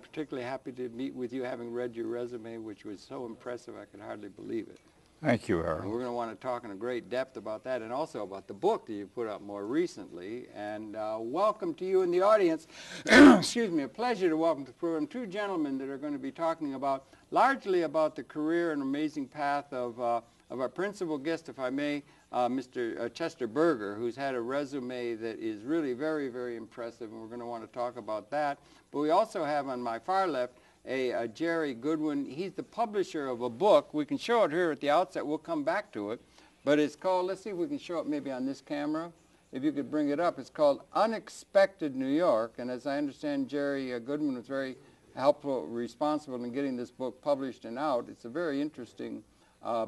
particularly happy to meet with you, having read your resume, which was so impressive I could hardly believe it. Thank you, Harold. And we're going to want to talk in a great depth about that, and also about the book that you put out more recently. And welcome to you in the audience. Excuse me, a pleasure to welcome to the program two gentlemen that are going to be talking about, largely about the career and amazing path of our principal guest, if I may, Mr. Chester Berger, who's had a resume that is really very, very impressive, and we're going to want to talk about that. But we also have on my far left a Jerry Goodwin. He's the publisher of a book. We can show it here at the outset. We'll come back to it. But it's called, let's see if we can show it maybe on this camera. If you could bring it up. It's called Unexpected New York. And as I understand, Jerry Goodwin was very helpful, responsible in getting this book published and out. It's a very interesting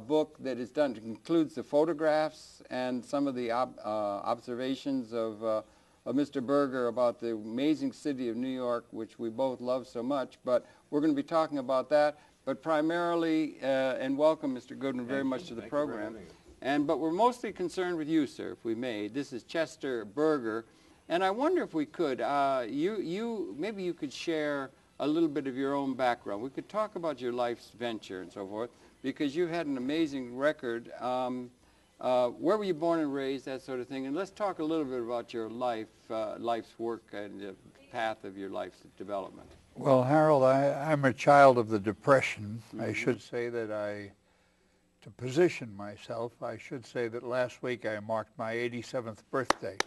book that is done. It includes the photographs and some of the observations of Mr. Berger about the amazing city of New York, which we both love so much. But we're going to be talking about that. But primarily, and welcome, Mr. Goodwin, very much to the program. But we're mostly concerned with you, sir, if we may. This is Chester Berger. And I wonder if we could, maybe you could share a little bit of your own background. We could talk about your life's venture and so forth, because you've had an amazing record. Where were you born and raised, that sort of thing? And let's talk a little bit about your life's work and the path of your life's development. Well, Harold, I'm a child of the Depression. I should say that to position myself, I should say that last week I marked my 87th birthday.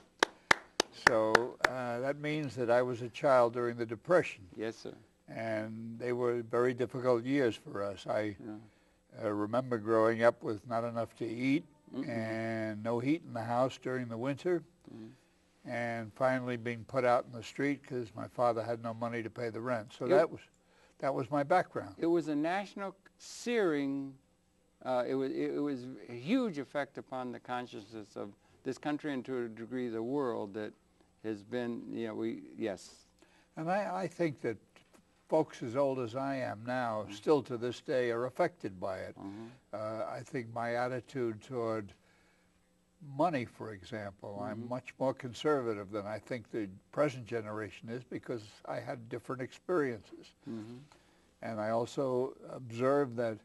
So that means that I was a child during the Depression. Yes, sir. And they were very difficult years for us. I remember growing up with not enough to eat, and no heat in the house during the winter, and finally being put out in the street because my father had no money to pay the rent. So that was my background. It was a national searing, it was a huge effect upon the consciousness of this country and to a degree the world that has been, yes. And I think that folks as old as I am now, still to this day, are affected by it. I think my attitude toward money, for example, I'm much more conservative than I think the present generation is, because I had different experiences. And I also observed that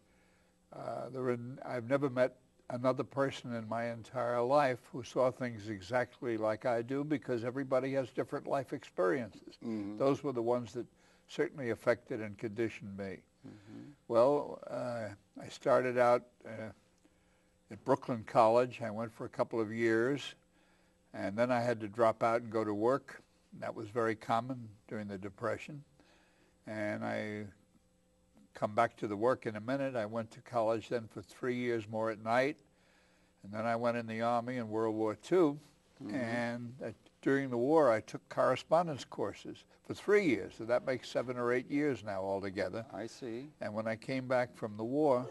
I've never met another person in my entire life who saw things exactly like I do, because everybody has different life experiences. Those were the ones that certainly affected and conditioned me. Well, I started out at Brooklyn College. I went for a couple of years, and then I had to drop out and go to work. That was very common during the Depression. And I come back to the work in a minute. I went to college then for 3 years more at night, and then I went in the Army in World War II. And during the war, I took correspondence courses for 3 years, so that makes 7 or 8 years now altogether. I see. And when I came back from the war,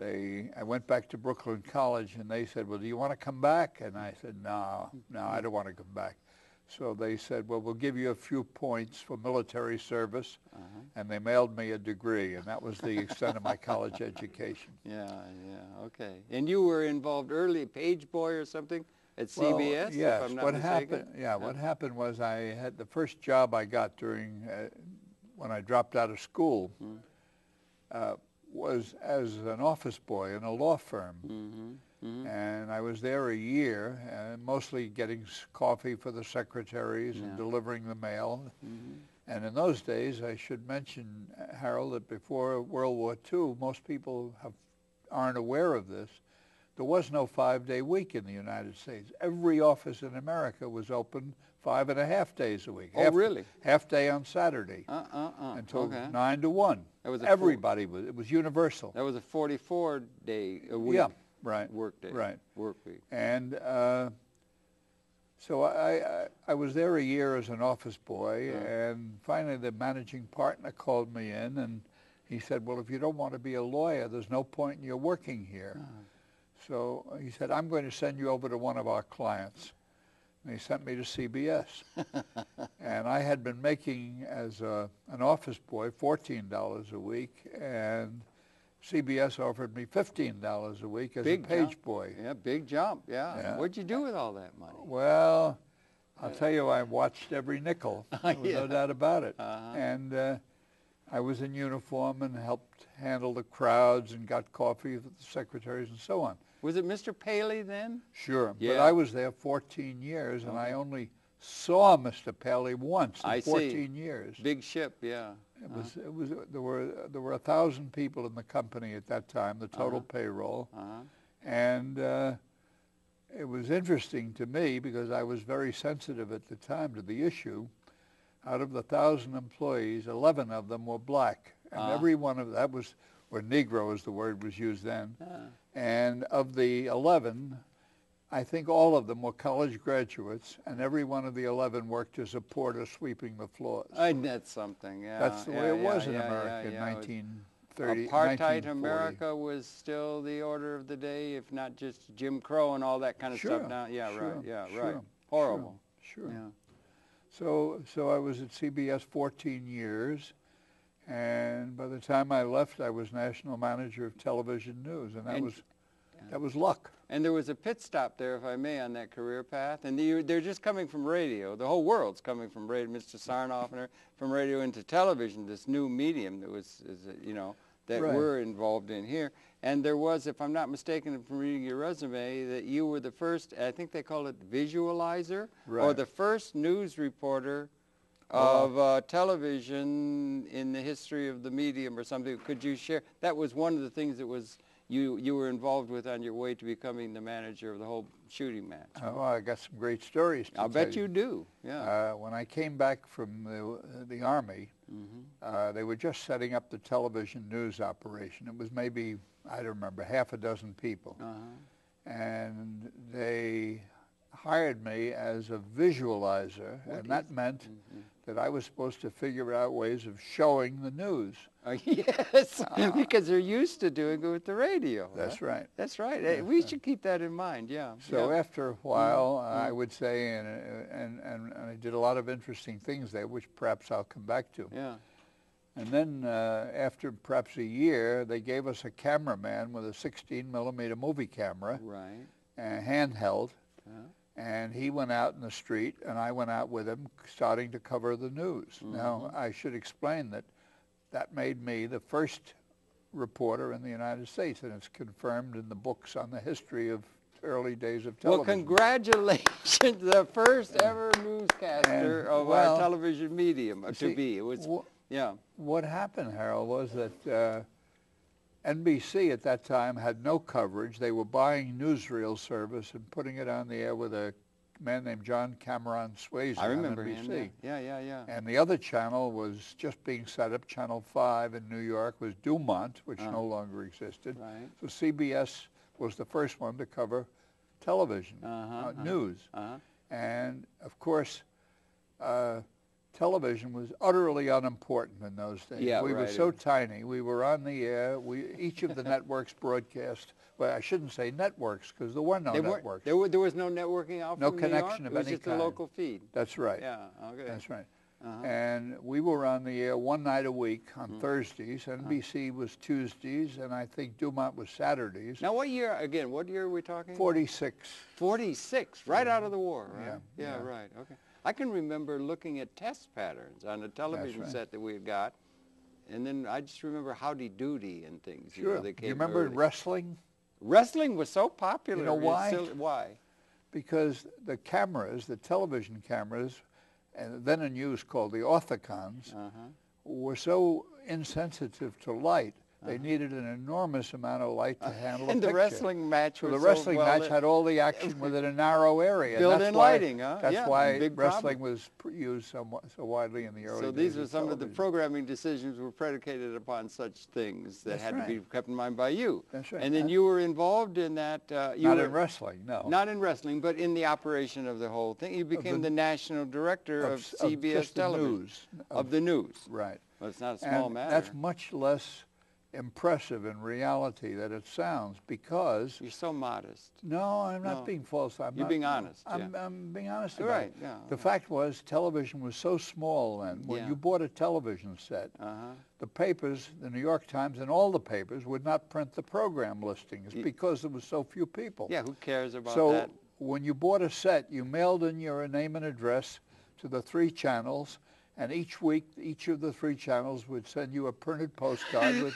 I went back to Brooklyn College, and they said, well, do you want to come back? And I said, no, I don't want to come back. So they said, well, we'll give you a few points for military service, and they mailed me a degree, and that was the extent of my college education. Yeah, okay. And you were involved early, page boy or something? At CBS, well, yes. If I'm not mistaken? What happened was I had the first job I got during, when I dropped out of school, was as an office boy in a law firm. And I was there a year, mostly getting coffee for the secretaries and delivering the mail. And in those days, I should mention, Harold, that before World War II, most people aren't aware of this. There was no 5-day week in the United States. Every office in America was open 5.5 days a week. Oh, really? Half day on Saturday until 9 to 1. That was everybody was. It was universal. That was a 44-day a week. Yeah, right. Work day. Right. Work week. And so I was there a year as an office boy, and finally the managing partner called me in, and he said, well, if you don't want to be a lawyer, there's no point in your working here. So he said, I'm going to send you over to one of our clients. And he sent me to CBS. And I had been making, as an office boy, $14 a week, and CBS offered me $15 a week as a page boy. Yeah, big jump, yeah. What'd you do with all that money? Well, I'll tell you, I watched every nickel. There was no doubt about it. And I was in uniform and helped handle the crowds and got coffee with the secretaries and so on. Was it Mr. Paley then? Sure, Yeah. but I was there 14 years, and I only saw Mr. Paley once in 14 years. Big ship, yeah. There were 1,000 people in the company at that time, the total payroll, and it was interesting to me because I was very sensitive at the time to the issue. Out of the 1,000 employees, 11 of them were black, and every one of that was, or Negro as the word was used then, and of the 11, I think all of them were college graduates, and every one of the 11 worked as a porter sweeping the floors. That's something, yeah. That's the way it was in America in 1930. Apartheid America was still the order of the day, if not just Jim Crow and all that kind of stuff now. Yeah, right, yeah, right. Horrible. Sure. Yeah. So I was at CBS 14 years, and by the time I left, I was national manager of television news, and that was luck. And there was a pit stop there, if I may, on that career path. And they're just coming from radio. The whole world's coming from radio. Mr. Sarnoff and from radio into television, this new medium that that we're involved in here. And there was, if I'm not mistaken from reading your resume, that you were the first, I think they call it visualizer, or the first news reporter of television in the history of the medium or something. Could you share? That was one of the things that was you were involved with on your way to becoming the manager of the whole shooting match. Oh, I got some great stories to I'll bet you do, yeah. When I came back from the Army, they were just setting up the television news operation. It was maybe, I don't remember, half a dozen people. And they hired me as a visualizer, and that meant that I was supposed to figure out ways of showing the news. Yes, because they're used to doing it with the radio. That's right. That's right. Hey, we should keep that in mind, yeah. So after a while, I would say, and I did a lot of interesting things there, which perhaps I'll come back to. Yeah. And then after perhaps a year, they gave us a cameraman with a 16-millimeter movie camera, handheld, and he went out in the street, and I went out with him, starting to cover the news. Now, I should explain that made me the first reporter in the United States, and it's confirmed in the books on the history of early days of television. Well, congratulations, the first ever newscaster of our television medium to be. It was, What happened, Harold, was that NBC at that time had no coverage. They were buying newsreel service and putting it on the air with a man named John Cameron Swayze I remember on NBC. him. Yeah. And the other channel was just being set up. Channel 5 in New York was Dumont, which no longer existed. Right. So CBS was the first one to cover television, news. And, of course, television was utterly unimportant in those days. Yeah, we were so tiny. We were on the air. Each of the networks broadcast. Well, I shouldn't say networks because there were no networks. There was no networking out from New York? No connection of any kind. It was just a local feed. That's right. Yeah, okay. That's right. And we were on the air one night a week on Thursdays. NBC was Tuesdays, and I think Dumont was Saturdays. Now, what year are we talking? 46. 46, right out of the war, right? Yeah, right, okay. I can remember looking at test patterns on a television set that we had got, and then I just remember Howdy Doody and things. Sure. They came you remember wrestling? Wrestling was so popular. You know why? Why? Because the cameras, the television cameras, and then in use called the orthicons, were so insensitive to light. They needed an enormous amount of light to handle a and picture. the wrestling match so was the wrestling match had all the action within a narrow area. Built-in lighting, huh? That's why wrestling was used so widely in the early days. So these are some of the programming decisions were predicated upon such things that had to be kept in mind by you. That's right. And then you were involved in that. Not in wrestling, no. Not in wrestling, but in the operation of the whole thing. You became the national director of CBS Television. Of the news. Right. Well, it's not a small matter. That's much less impressive in reality than it sounds because... You're so modest. No, I'm not being false. You're being honest. I'm being honest about it. Yeah. The fact was television was so small then. When you bought a television set, the papers, the New York Times and all the papers would not print the program listings because there was so few people. Yeah, who cares about that? So when you bought a set, you mailed in your name and address to the 3 channels, And each week, each of the 3 channels would send you a printed postcard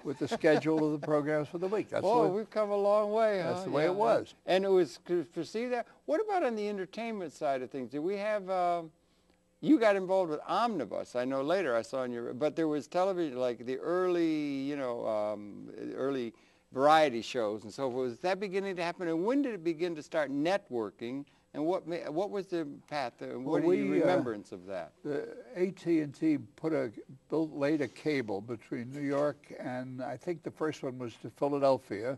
with the schedule of the programs for the week. That's we've come a long way, huh? That's the way it was. And it was perceived that. What about on the entertainment side of things? Did we have, you got involved with Omnibus, I know later I saw in your, but there was television, like the early, early variety shows and so forth. Was that beginning to happen? And when did it begin to start networking? And what was the path? What are your remembrance of that? The AT&T laid a cable between New York and I think the first one was to Philadelphia,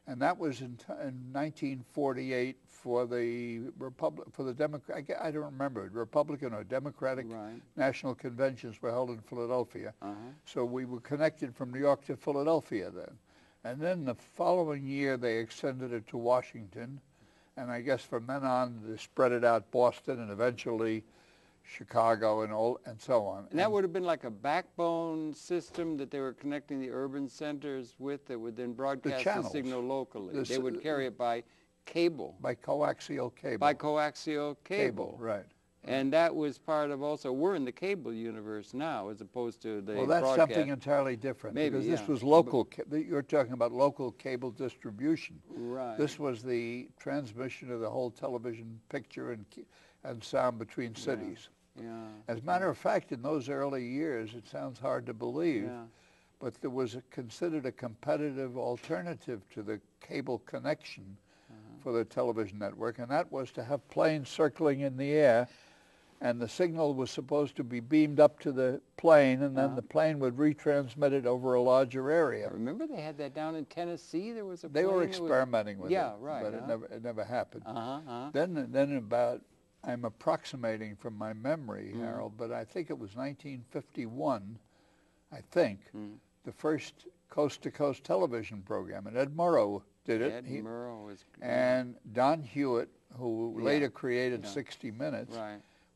and that was in 1948 for the I don't remember, Republican or Democratic national conventions were held in Philadelphia. So we were connected from New York to Philadelphia then, and then the following year they extended it to Washington. And I guess from then on, they spread it out Boston and eventually Chicago and so on. And that would have been like a backbone system that they were connecting the urban centers with that would then broadcast the signal locally. They would carry it by cable. By coaxial cable. By coaxial cable. Right. And that was part of also, we're in the cable universe now as opposed to the Well, that's broadcast. something entirely different. Maybe, because this was local, you're talking about local cable distribution. Right. This was the transmission of the whole television picture and sound between cities. Yeah. As a matter of fact, in those early years, it sounds hard to believe, but there was considered a competitive alternative to the cable connection for the television network, and that was to have planes circling in the air, and the signal was supposed to be beamed up to the plane, and then the plane would retransmit it over a larger area. I remember they had that down in Tennessee. There was a They were experimenting with it, right, but it never happened. Then About, I'm approximating from my memory, Harold, but I think it was 1951, the first coast-to-coast television program, and Ed Murrow did it. Ed Murrow was... And Don Hewitt, who later created 60 Minutes,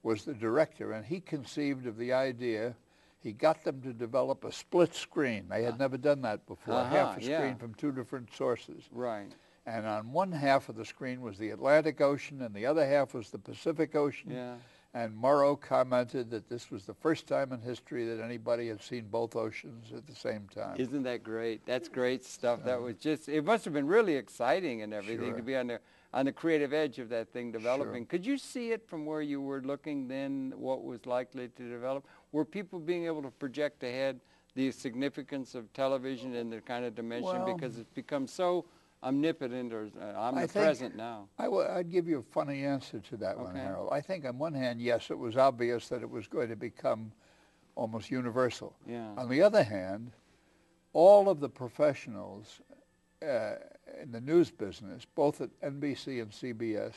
was the director, and he conceived of the idea. He got them to develop a split screen. They had never done that before, half a screen from 2 different sources. Right. And on one half of the screen was the Atlantic Ocean, and the other half was the Pacific Ocean. Yeah. And Murrow commented that this was the first time in history that anybody had seen both oceans at the same time. Isn't that great? That's great stuff. That was just, it must have been really exciting and everything to be on the creative edge of that thing developing. Could you see it from where you were looking then, what was likely to develop? Were people being able to project ahead the significance of television in the kind of dimension? Because it's become so omnipotent or omnipresent now. I'd give you a funny answer to that one, Harold. I think on one hand, yes, it was obvious that it was going to become almost universal. On the other hand, all of the professionals in the news business, both at NBC and CBS,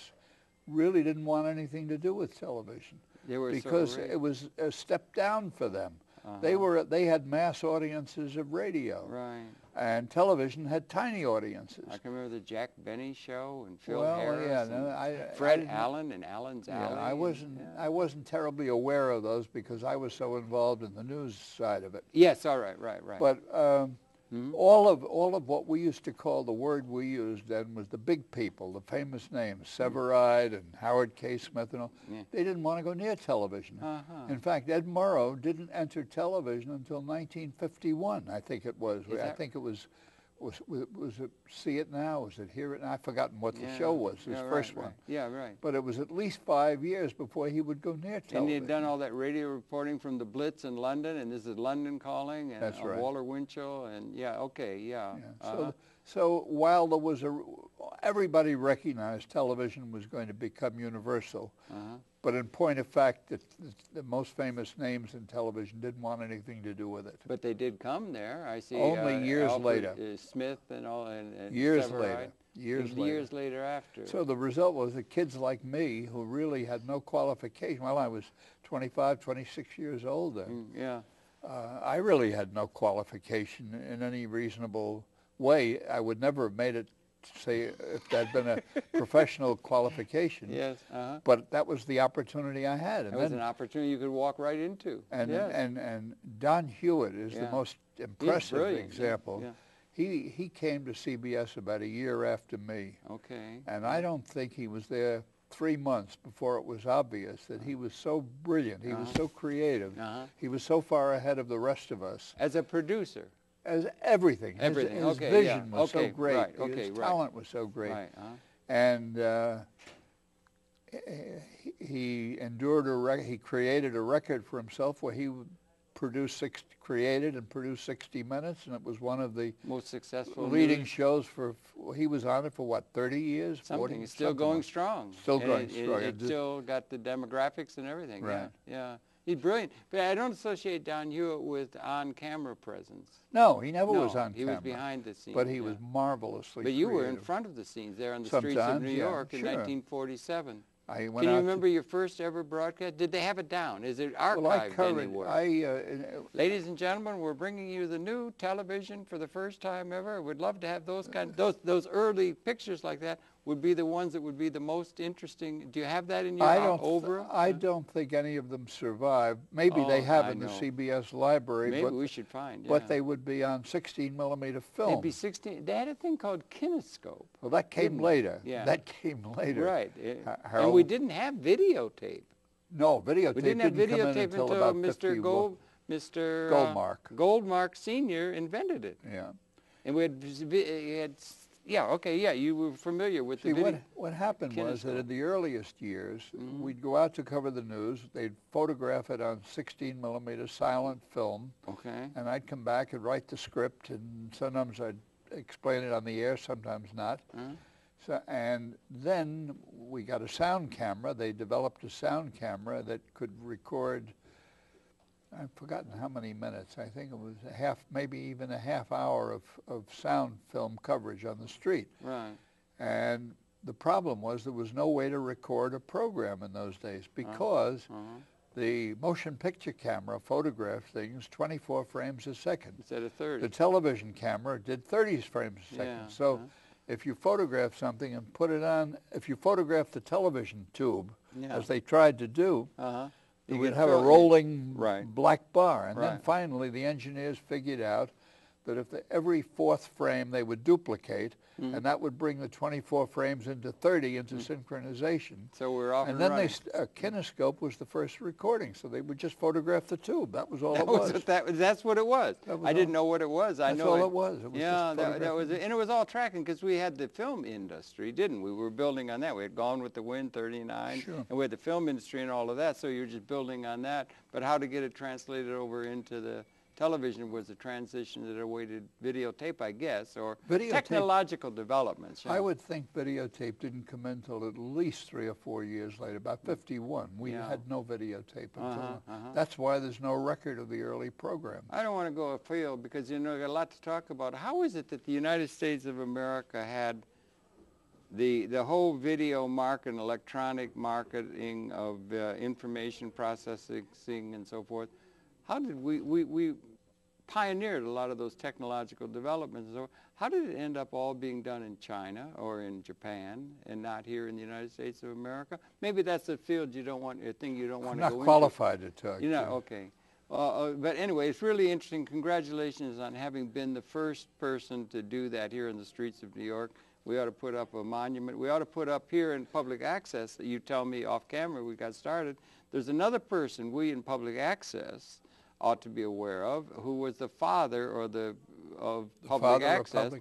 really didn't want anything to do with television because it was a step down for them. They had mass audiences of radio, and television had tiny audiences. I can remember the Jack Benny show and Phil Harris, Fred Allen and Allen's Alley. I wasn't terribly aware of those because I was so involved in the news side of it. Yes, all right, right. But all of what we used to call, the word we used then was the big people, the famous names, Severide and Howard K. Smith and all. They didn't want to go near television. In fact, Ed Murrow didn't enter television until 1951, I think it was. I think it was it See It Now? Was it Hear It Now? I've forgotten what the show was, his first one. Yeah, right. But it was at least 5 years before he would go near television. And he had done all that radio reporting from the Blitz in London, and This Is London Calling, and Walter Winchell, and So while there was everybody recognized television was going to become universal, but in point of fact, the most famous names in television didn't want anything to do with it. But they did come there. I see. Only years later. Smith and all, and years Severide. later. Years later after. So the result was that kids like me, who really had no qualification, well, I was 25, 26 years old then. I really had no qualification in any reasonable way. I would never have made it, say, if that had been a professional qualification. But that was the opportunity I had. And it was an opportunity you could walk right into. And Don Hewitt is the most impressive example. He came to CBS about a year after me. And I don't think he was there 3 months before it was obvious that he was so brilliant, he was so creative, he was so far ahead of the rest of us. As a producer? As everything. Everything, His vision was so great. His talent was so great. Right. And he endured he created a record for himself where he created and produced 60 Minutes, and it was one of the most successful leading shows he was on it for what, 30 years? Something. 40, it's still going strong. Still going strong. It still got the demographics and everything. Right. Yeah. He's brilliant. But I don't associate Don Hewitt with on-camera presence. No, he never was on camera. He was behind the scenes. But he was marvelously But you creative. were in front of the scenes there on the streets of New York in 1947. Can you remember your first ever broadcast? Did they have it down? Is it archived anywhere? Ladies and gentlemen, we're bringing you the new television for the first time ever. We'd love to have those early pictures like that would be the ones that would be the most interesting. Do you have that in your I don't think any of them survived. Maybe they have in the CBS library. Maybe we should find. But they would be on 16mm film. They'd be 16. They had a thing called kinescope. Well, that came later. Yeah. That came later. Right. And we didn't have videotape. No, videotape. We didn't have videotape until Mr. Goldmark. Goldmark Sr. invented it. Yeah. And we had you were familiar with the video. What happened was that in the earliest years, we'd go out to cover the news. They'd photograph it on 16mm silent film. Okay. And I'd come back and write the script, and sometimes I'd explain it on the air, sometimes not. So, and then we got a sound camera. They developed a sound camera that could record, I've forgotten how many minutes. I think it was maybe even a half hour of sound film coverage on the street. Right. And the problem was there was no way to record a program in those days because the motion picture camera photographed things 24 frames a second. Instead of 30. The television camera did 30 frames a second. Yeah. So if you photograph something and put it on, if you photograph the television tube, as they tried to do, you would have a rolling black bar. And then finally the engineers figured out that if every fourth frame they would duplicate, and that would bring the 24 frames into 30 into synchronization. So we're off and then a kinescope was the first recording, so they would just photograph the tube. That was all it was. That's what it was. I didn't know what it was. That's all it was. It was that was it. And it was all tracking because we had the film industry, didn't we? We were building on that. We had Gone with the Wind, 39, and we had the film industry and all of that, so you're just building on that. But how to get it translated over into the television was a transition that awaited videotape, I guess, or technological developments. I would think videotape didn't come in until at least 3 or 4 years later, about 51. We had no videotape until that's why there's no record of the early programs. I don't want to go afield because, you know, got a lot to talk about. How is it that the United States of America had the whole video market and electronic marketing of information processing and so forth? How did we pioneered a lot of those technological developments? So how did it end up all being done in China or in Japan and not here in the United States of America? Maybe that's a field you don't want, a thing you don't want to go into. I'm not qualified to talk. You're not, okay. But anyway, it's really interesting. Congratulations on having been the first person to do that here in the streets of New York. We ought to put up a monument. We ought to put up here in public access, that you tell me off camera we got started. There's another person we in public access ought to be aware of, who was the father of public access.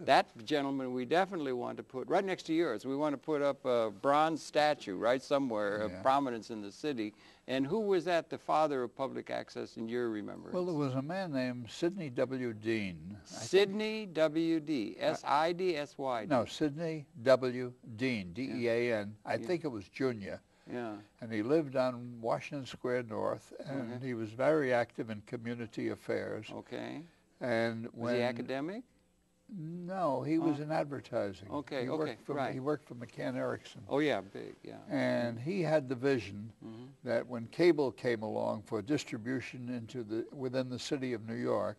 That gentleman we definitely want to put right next to yours. We want to put up a bronze statue right somewhere of prominence in the city. And who was that, the father of public access in your remembrance? Well, there was a man named Sidney W. Dean. Sidney W. D. S-I-D-S-Y. No, Sidney W. Dean, D-E-A-N. I think it was Junior. Yeah. And he lived on Washington Square North, and he was very active in community affairs. Okay. And was he academic? No, he was in advertising. Okay, he worked for McCann Erickson. Oh, yeah, big, yeah. And he had the vision that when cable came along for distribution into within the city of New York,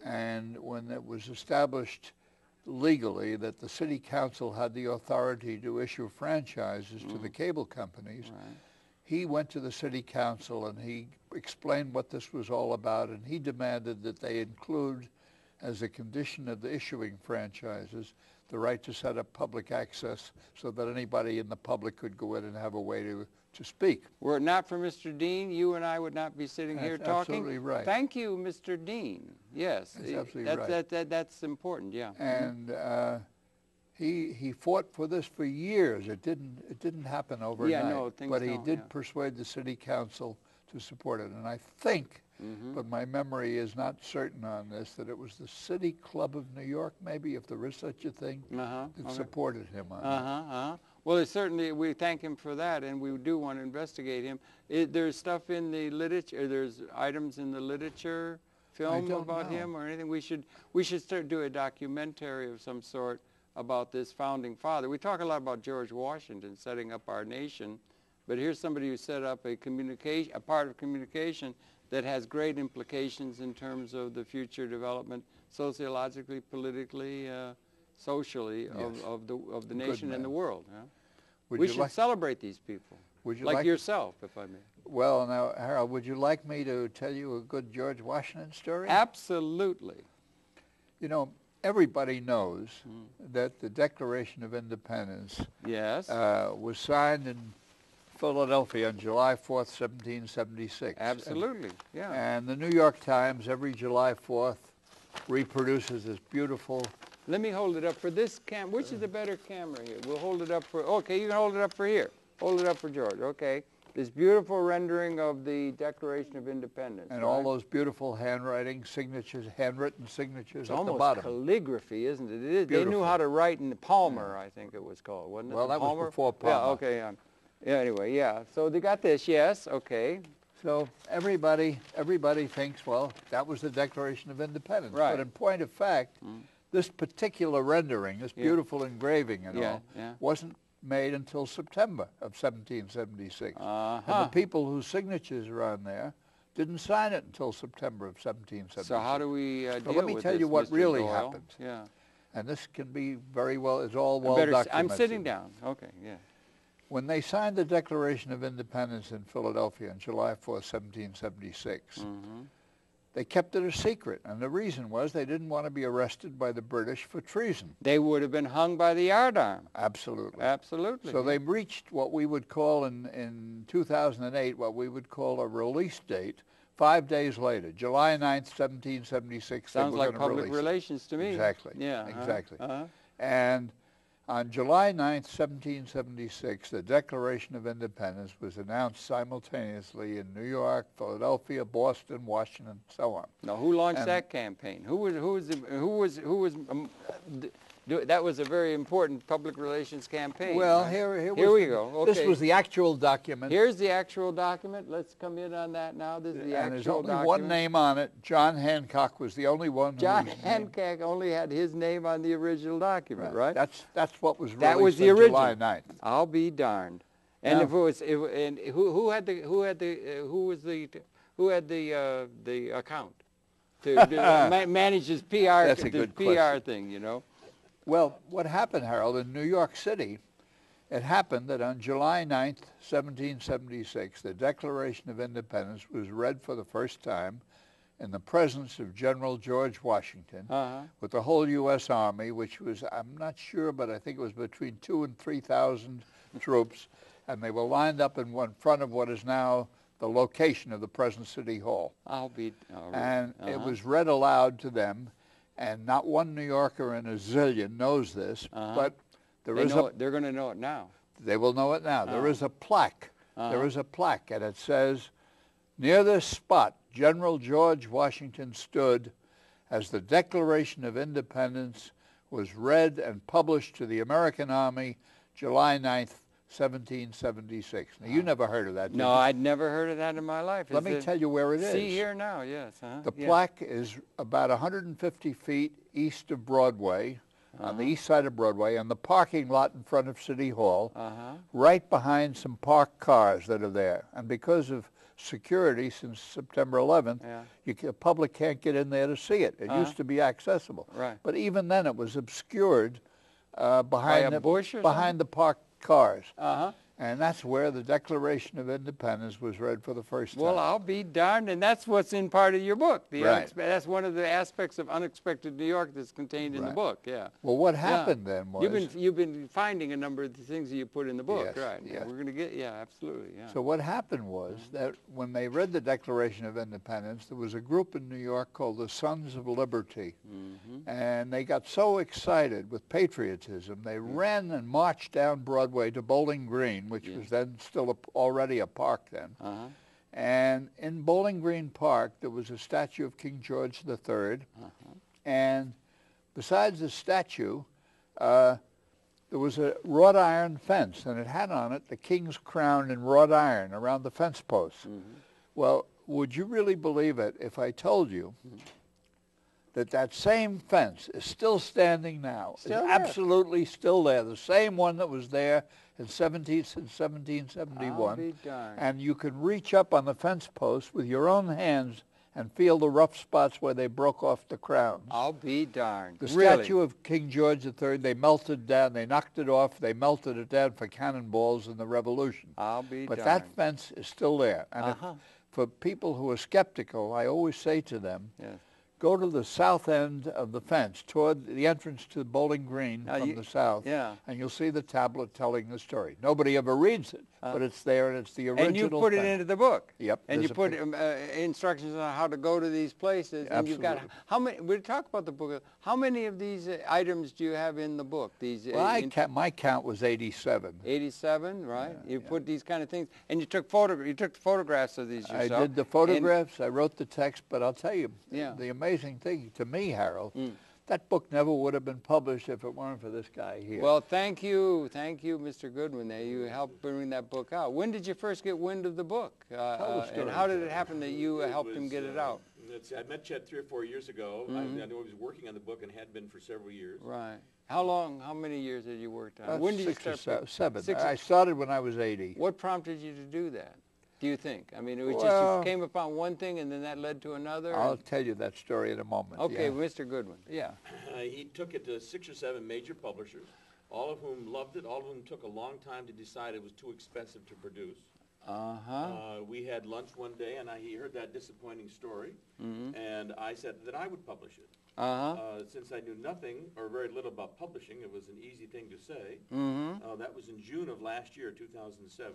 and when it was established legally that the city council had the authority to issue franchises to the cable companies, he went to the city council and he explained what this was all about, and he demanded that they include, as a condition of the issuing franchises, the right to set up public access so that anybody in the public could go in and have a way to speak. Were it not for Mr. Dean, you and I would not be sitting here That's talking. absolutely right. Thank you, Mr. Dean. Yes, That's absolutely right. That's important. Yeah. And he fought for this for years. It didn't happen overnight. Yeah, no, but he did persuade the city council to support it. And I think, but my memory is not certain on this, that it was the City Club of New York, maybe, if there is such a thing, that supported him on that. Well, certainly we thank him for that, and we do want to investigate him. There's stuff in the literature. There's items in the literature film about him or anything. We should start do a documentary of some sort about this founding father. We talk a lot about George Washington setting up our nation, but here's somebody who set up a part of communication that has great implications in terms of the future development, sociologically, politically, socially, of the nation and the world. Huh? We should celebrate these people, like yourself, if I may. Well, now, Harold, would you like me to tell you a good George Washington story? Absolutely. You know, everybody knows that the Declaration of Independence was signed in Philadelphia on July 4th, 1776. Absolutely, yeah. And the New York Times, every July 4th, reproduces this beautiful... Let me hold it up for this cam. Which is the better camera here? We'll hold it up for... Okay, you can hold it up for here. Hold it up for George, okay. This beautiful rendering of the Declaration of Independence. And all those beautiful handwriting signatures, handwritten signatures it's at the bottom. Almost calligraphy, isn't it? They knew how to write in Palmer, I think it was called, wasn't it? Well, that was before Palmer. Yeah, okay. Yeah, anyway, yeah. So they got this, yes, okay. So everybody thinks, well, that was the Declaration of Independence. Right. But in point of fact, this particular rendering, this beautiful engraving and all, wasn't made until September of 1776. And the people whose signatures are on there didn't sign it until September of 1776. So how do we deal with this, let me tell you what Mr. really Doyle? happened. Yeah. And this can be very well, it's all well documented. I'm sitting down. Okay, yeah. When they signed the Declaration of Independence in Philadelphia on July 4th, 1776, they kept it a secret, and the reason was they didn't want to be arrested by the British for treason. They would have been hung by the yardarm. Absolutely. Absolutely. So they reached what we would call in 2008, what we would call a release date, 5 days later, July 9th, 1776. Sounds like public relations to me. Exactly. Yeah. Exactly. And on July 9th, 1776, the Declaration of Independence was announced simultaneously in New York, Philadelphia, Boston, Washington, and so on. Now, who launched that campaign? That was a very important public relations campaign. Well, right? here we go. Okay. This was the actual document. Here's the actual document. Let's come in on that now. This is the and actual there's only document. one name on it. John Hancock was the only one. John Hancock only had his name on the original document, right? That's what was released that was the on original. July 9th. I'll be darned. And Now, if it was, and who had the account to manage his PR? That's a good PR question. thing, you know. Well, what happened, Harold, in New York City, it happened that on July 9th, 1776, the Declaration of Independence was read for the first time in the presence of General George Washington with the whole U.S. Army, which was, I'm not sure, but I think it was between 2,000 and 3,000 troops, and they were lined up in front of what is now the location of the present City Hall. And it was read aloud to them. And not one New Yorker in a zillion knows this, but they're going to know it now. They will know it now. There is a plaque. There is a plaque, and it says, "Near this spot, General George Washington stood as the Declaration of Independence was read and published to the American Army July 9th, 1776. Now, you never heard of that, did you? No, I'd never heard of that in my life. Let me tell you where it is. See here now, yes. The plaque is about 150 feet east of Broadway, on the east side of Broadway, on the parking lot in front of City Hall, right behind some parked cars that are there. And because of security since September 11th, the public can't get in there to see it. It used to be accessible. Right. But even then it was obscured behind a bush or the parked cars. And that's where the Declaration of Independence was read for the first time. Well, I'll be darned, and that's what's in part of your book. Right. That's one of the aspects of Unexpected New York that's contained in the book, yeah. Well, what happened then was... You've been finding a number of the things that you put in the book, Yes, right? yes. We're going to get, yeah, absolutely, yeah. So what happened was that when they read the Declaration of Independence, there was a group in New York called the Sons of Liberty. And they got so excited with patriotism, they ran and marched down Broadway to Bowling Green, which was then still already a park then. And in Bowling Green Park, there was a statue of King George III. And besides the statue, there was a wrought iron fence, and it had on it the king's crown in wrought iron around the fence posts. Well, would you really believe it if I told you that that same fence is still standing now? It's absolutely still there, the same one that was there in 1771. I'll be darned. And you can reach up on the fence post with your own hands and feel the rough spots where they broke off the crowns. I'll be darned. The statue of King George III, they melted down, they knocked it off, they melted it down for cannonballs in the Revolution. I'll be But darned. that fence is still there. And for people who are skeptical, I always say to them, go to the south end of the fence, toward the entrance to Bowling Green from the south, and you'll see the tablet telling the story. Nobody ever reads it, but it's there, and it's the original And you put it into the book. Yep. And you put instructions on how to go to these places. And Absolutely. you've got, how many, we'll talk about the book. How many of these items do you have in the book? These, well, my count was 87. 87, right? You put these kind of things, and you took the photographs of these yourself. I did the photographs, I wrote the text, but I'll tell you, the amazing thing to me, Harold, that book never would have been published if it weren't for this guy here. Well, thank you, Mr. Goodwin. There, you helped bring that book out. When did you first get wind of the book, and how did it happen that you helped him get it out? I met Chet 3 or 4 years ago. I know he was working on the book and had been for several years. Right. How many years had you worked on it? When did you start? 7. I started when I was 80. What prompted you to do that, do you think? I mean, it was just you came upon one thing and then that led to another? I'll tell you that story in a moment. Okay, Mr. Goodwin. Yeah. He took it to 6 or 7 major publishers, all of whom loved it, all of whom took a long time to decide it was too expensive to produce. We had lunch one day, and he heard that disappointing story, and I said that I would publish it. Since I knew nothing or very little about publishing, it was an easy thing to say. That was in June of last year, 2007.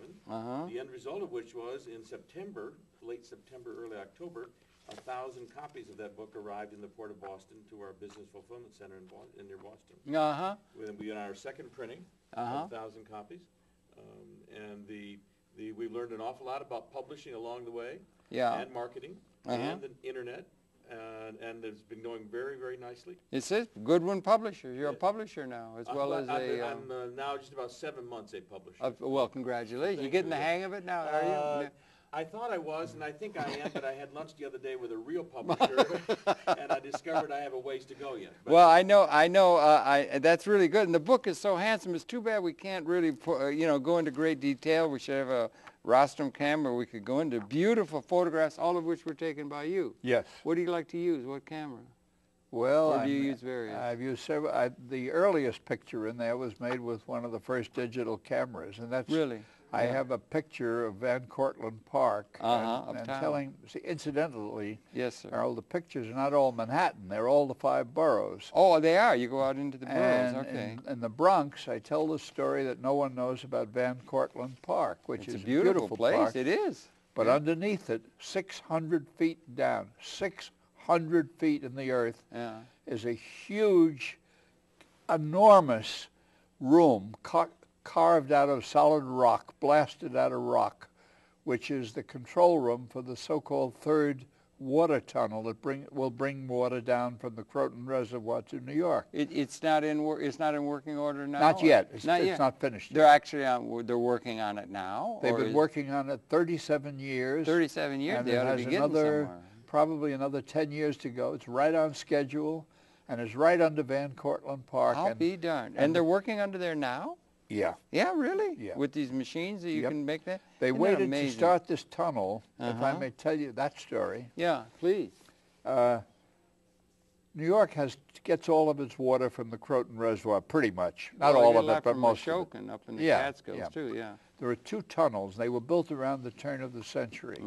The end result of which was in September, late September, early October, 1,000 copies of that book arrived in the Port of Boston to our Business Fulfillment Center near Boston. We had our second printing of 1,000 copies, and we learned an awful lot about publishing along the way, and marketing, and the internet, and it's been going very, very nicely. It says Goodwin Publisher. You're a publisher now, as well as a... I'm now just about 7 months a publisher. Well, congratulations. You getting the hang of it now, are you? I thought I was, and I think I am, but I had lunch the other day with a real publisher, and I discovered I have a ways to go yet. But well, I know. That's really good, and the book is so handsome. It's too bad we can't really, go into great detail. We should have a rostrum camera. We could go into beautiful photographs, all of which were taken by you. Yes. What do you like to use? What camera? Well, or do you use various? I've used several. The earliest picture in there was made with one of the first digital cameras, and that's really. I have a picture of Van Cortlandt Park, and uptown. Incidentally, yes, sir. Harold, the pictures are not all Manhattan; they're all the 5 boroughs. Oh, they are. You go out into the boroughs. And okay. In the Bronx, I tell the story that no one knows about Van Cortlandt Park, which is a beautiful place. Park, it is. But underneath it, 600 feet down, 600 feet in the earth, is a huge, enormous room carved out of solid rock, blasted out of rock, which is the control room for the so-called third water tunnel that will bring water down from the Croton Reservoir to New York. It's not in working order now. Not yet. It's yet. not finished. They're actually they're working on it now. They've been working on it 37 years. 37 years. And they ought to be getting somewhere. Probably another 10 years to go. It's right on schedule, and it's right under Van Cortlandt Park. I'll be darned. And they're working under there now? Yeah. Yeah, really? Yeah. With these machines that you can make that? They waited to start this tunnel, if I may tell you that story. Yeah, please. New York gets all of its water from the Croton Reservoir, pretty much. Not all of it, but most of it. Up in the Catskills, too, There are 2 tunnels. They were built around the turn of the century.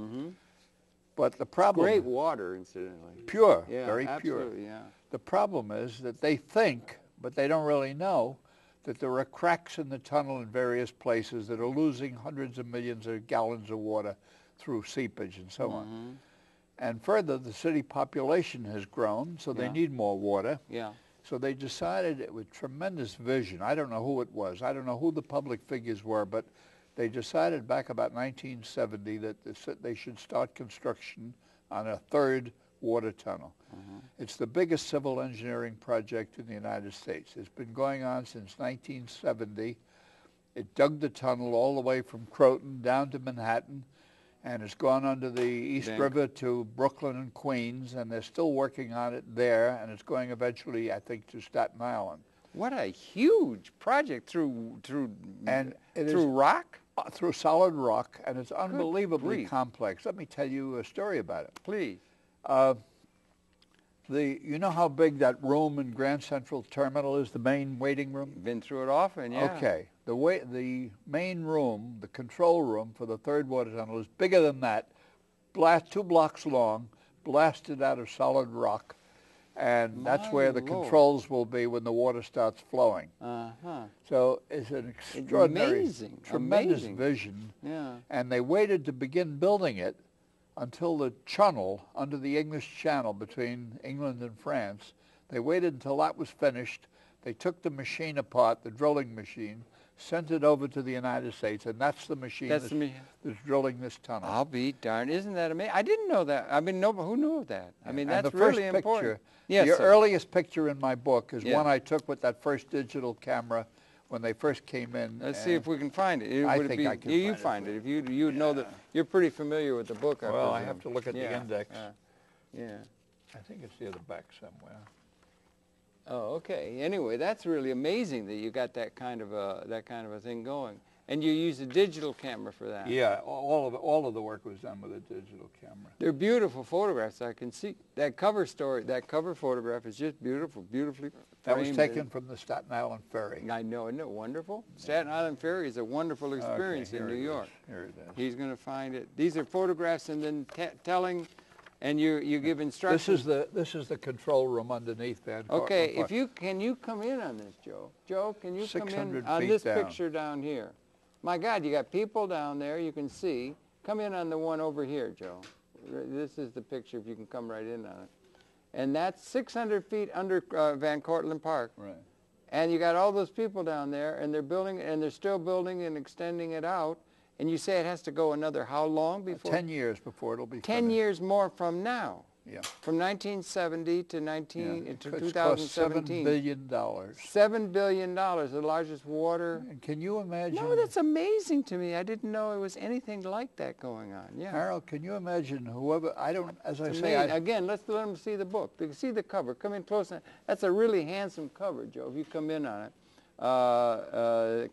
But the problem... Great water, incidentally. Pure, Yeah, very absolutely, pure. yeah. The problem is that they think, but they don't really know, that there are cracks in the tunnel in various places that are losing hundreds of millions of gallons of water through seepage and so on. And further, the city population has grown, so they need more water. Yeah. So they decided with tremendous vision, I don't know who it was, I don't know who the public figures were, but they decided back about 1970 that they should start construction on a 3rd water tunnel. It's the biggest civil engineering project in the United States. It's been going on since 1970. It dug the tunnel all the way from Croton down to Manhattan, and it's gone under the East River to Brooklyn and Queens, and they're still working on it there, and it's going eventually, I think, to Staten Island. What a huge project through rock? Through solid rock, and it's unbelievably complex. Let me tell you a story about it. Please. You know how big that room in Grand Central Terminal is, the main waiting room? Been through it often, yeah. Okay. The main room, the control room for the 3rd water tunnel is bigger than that, 2 blocks long, blasted out of solid rock, and that's where the controls will be when the water starts flowing. So it's an extraordinary, tremendous vision. Yeah. And they waited to begin building it until the channel, under the English Channel between England and France. They waited until that was finished. They took the machine apart, the drilling machine, sent it over to the United States, and that's the machine that's drilling this tunnel. I'll be darned. Isn't that amazing? I didn't know that. I mean, who knew that? I mean, that's really important. The earliest picture in my book is one I took with that first digital camera when they first came in. Let's see if we can find it. I think I can you find it. If you know that you're pretty familiar with the book. Well, I have to look at the index. Yeah. I think it's near the back somewhere. Oh, okay. Anyway, that's really amazing that you got that kind of a thing going, and you use a digital camera for that. Yeah, all of the work was done with a digital camera. They're beautiful photographs. I can see that cover photograph is just beautiful, beautifully framed. That was taken from the Staten Island Ferry. I know, isn't it wonderful? Staten Island Ferry is a wonderful experience in New York. Here it is. He's going to find it. These are photographs, and then telling. And you give instructions. This is the control room underneath that. Okay, can you come in on this, Joe? Joe, can you come in on this picture down here? My God, you got people down there you can see. Come in on the one over here, Joe. This is the picture, if you can come right in on it. And that's 600 feet under Van Cortlandt Park. Right. And you got all those people down there, and they're building, and they're still building and extending it out. And you say it has to go another how long before? 10 years before it'll be 10 years more from now. Yeah. From 1970 to 2017. $7 billion. $7 billion, the largest water. And can you imagine? No, that's amazing to me. I didn't know it was anything like that going on. Yeah. Harold, can you imagine whoever, Again, let's let them see the book. They can see the cover. Come in close. That's a really handsome cover, Joe, if you come in on it.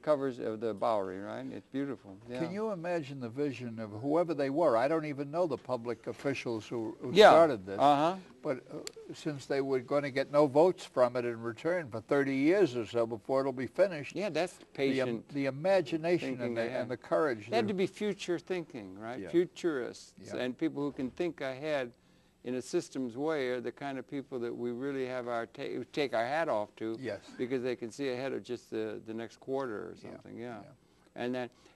Covers of the Bowery, right? It's beautiful. Yeah. Can you imagine the vision of whoever they were? I don't even know the public officials who started this. But since they were going to get no votes from it in return for 30 years or so before it'll be finished. Yeah, that's patient. The imagination and the courage. They had to be future thinking, right? Yeah. Futurists and people who can think ahead in a systems way are the kind of people that we really have take our hat off to. Yes. Because they can see ahead of just the next quarter or something. Yeah.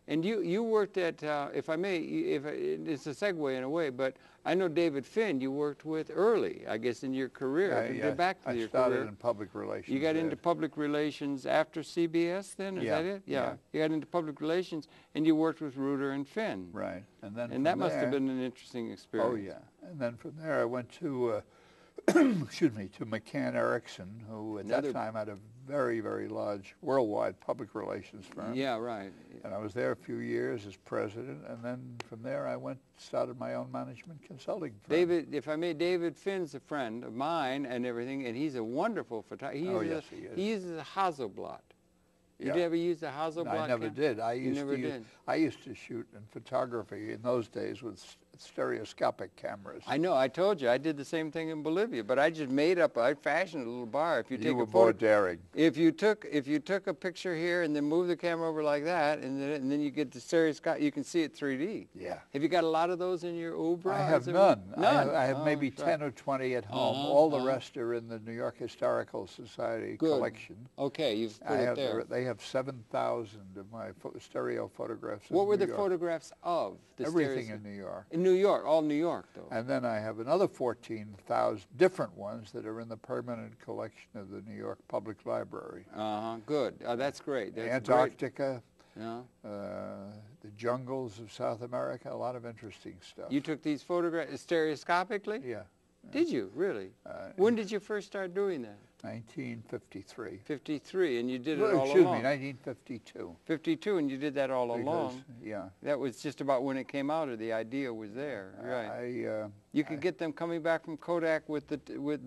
And you worked at, if I may, it's a segue in a way, but I know David Finn you worked with early, I guess, in your career. Yeah, back to your I started career. in public relations. You got into public relations after CBS then, is that it? Yeah. You got into public relations and you worked with Reuter and Finn. Right. And that must have been an interesting experience. Oh, yeah. And then from there I went to, excuse me, to McCann Erickson, who at that time had a very, very large worldwide public relations firm. Yeah, right. And I was there a few years as president, and then from there I started my own management consulting firm. David, if I may, David Finn's a friend of mine and everything, and he's a wonderful photographer. Oh, yes, he is. He uses a Hasselblad. Did you ever use the Hasselblad? I never did. I used to did. I used to shoot in photography in those days with stereoscopic cameras. I know. I told you I did the same thing in Bolivia, but I just made up. I fashioned a little bar. If you take You were a more photo, daring. if you took a picture here and then move the camera over like that, and then you get the stereoscope, you can see it 3D. Yeah. Have you got a lot of those in your oeuvre? I have none. None. I have maybe sorry. 10 or 20 at home. All the rest are in the New York Historical Society Good. collection. Okay, you've put it there. They have 7,000 of my stereo photographs. What were New the York. photographs of? The Everything in New York. In New York, all New York, though. And then I have another 14,000 different ones that are in the permanent collection of the New York Public Library. Good. That's great. That's Antarctica, great. Yeah. the jungles of South America, a lot of interesting stuff. You took these photographs stereoscopically? Yeah. Did you, really? When did you first start doing that? 1953. 53, and you did it Well, all excuse along. me, 1952. 52, and you did that all along. Yeah. That was just about when it came out, or the idea was there, right? You could get them coming back from Kodak with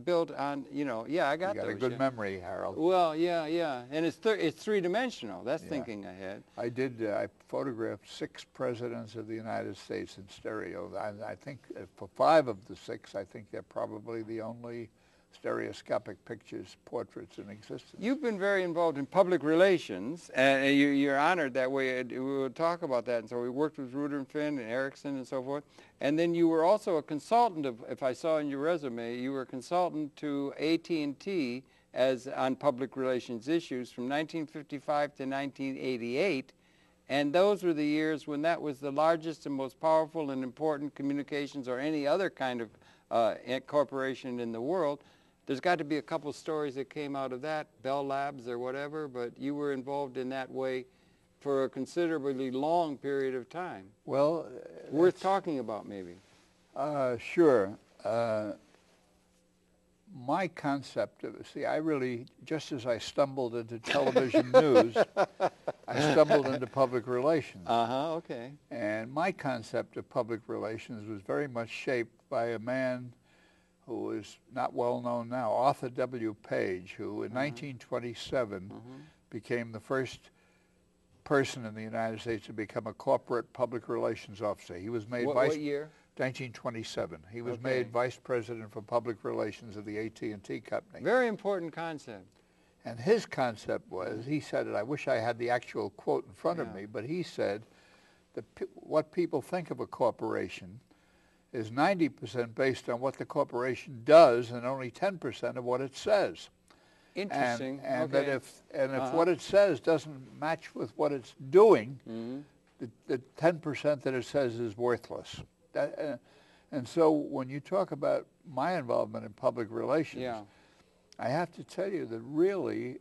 built on, yeah, I got You got those. a good memory, Harold. Well, yeah, and it's three-dimensional. That's thinking ahead. I photographed 6 presidents of the United States in stereo. I think for 5 of the 6, I think they're probably the only stereoscopic pictures, portraits in existence. You've been very involved in public relations, and you're honored that way. We will talk about that. And so we worked with Ruder and Finn and Erickson and so forth. And then you were also a consultant of, if I saw in your resume, you were a consultant to AT&T on public relations issues from 1955 to 1988. And those were the years when that was the largest and most powerful and important communications or any other kind of corporation in the world. There's got to be a couple stories that came out of that, Bell Labs or whatever, but you were involved in that way for a considerably long period of time. Well, worth talking about, maybe. Sure. My concept of, I really, just as I stumbled into television news, I stumbled into public relations. Okay. And my concept of public relations was very much shaped by a man who is not well known now, Arthur W. Page, who in 1927 became the first person in the United States to become a corporate public relations officer. He was made What year? 1927. He was made vice president for public relations of the AT&T company. Very important concept. And his concept was, he said it, I wish I had the actual quote in front of me, but he said that what people think of a corporation is 90% based on what the corporation does and only 10% of what it says. Interesting. And that if what it says doesn't match with what it's doing, the 10% that it says is worthless. And so when you talk about my involvement in public relations, I have to tell you that really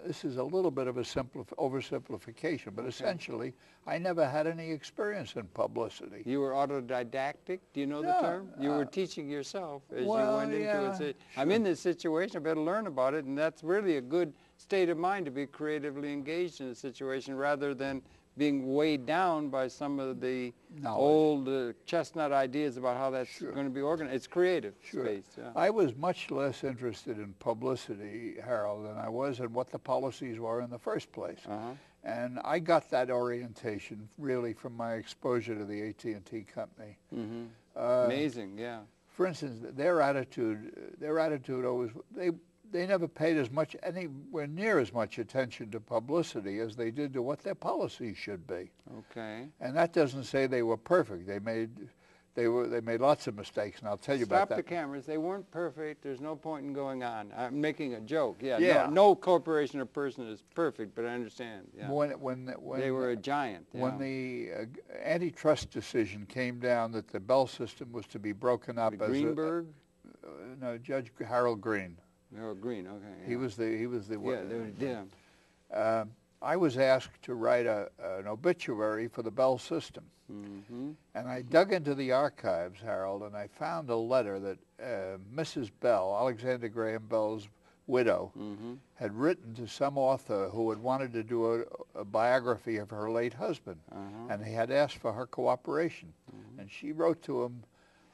this is a little bit of a oversimplification, but essentially I never had any experience in publicity. You were autodidactic? Do you know the term? You were teaching yourself as you went into it. I'm in this situation, I better learn about it, and that's really a good state of mind to be creatively engaged in a situation rather than being weighed down by some of the old chestnut ideas about how that's going to be organized. It's creative space. Yeah. I was much less interested in publicity, Harold, than I was in what the policies were in the first place. And I got that orientation really from my exposure to the AT&T company. Amazing, yeah. For instance, their attitude always, they never paid anywhere near as much attention to publicity as they did to what their policies should be. Okay. And that doesn't say they were perfect. They made lots of mistakes, and I'll tell you about that. Stop the cameras. They weren't perfect. There's no point in going on. I'm making a joke. Yeah. No corporation or person is perfect, but I understand. Yeah. When they were a giant. When the antitrust decision came down that the Bell system was to be broken up Greenberg? No, Judge Harold Green. Oh, Green, okay. Yeah. He was the Yeah, I was asked to write an obituary for the Bell system. And I dug into the archives, Harold, and I found a letter that Mrs. Bell, Alexander Graham Bell's widow, had written to some author who had wanted to do a biography of her late husband. And he had asked for her cooperation. And she wrote to him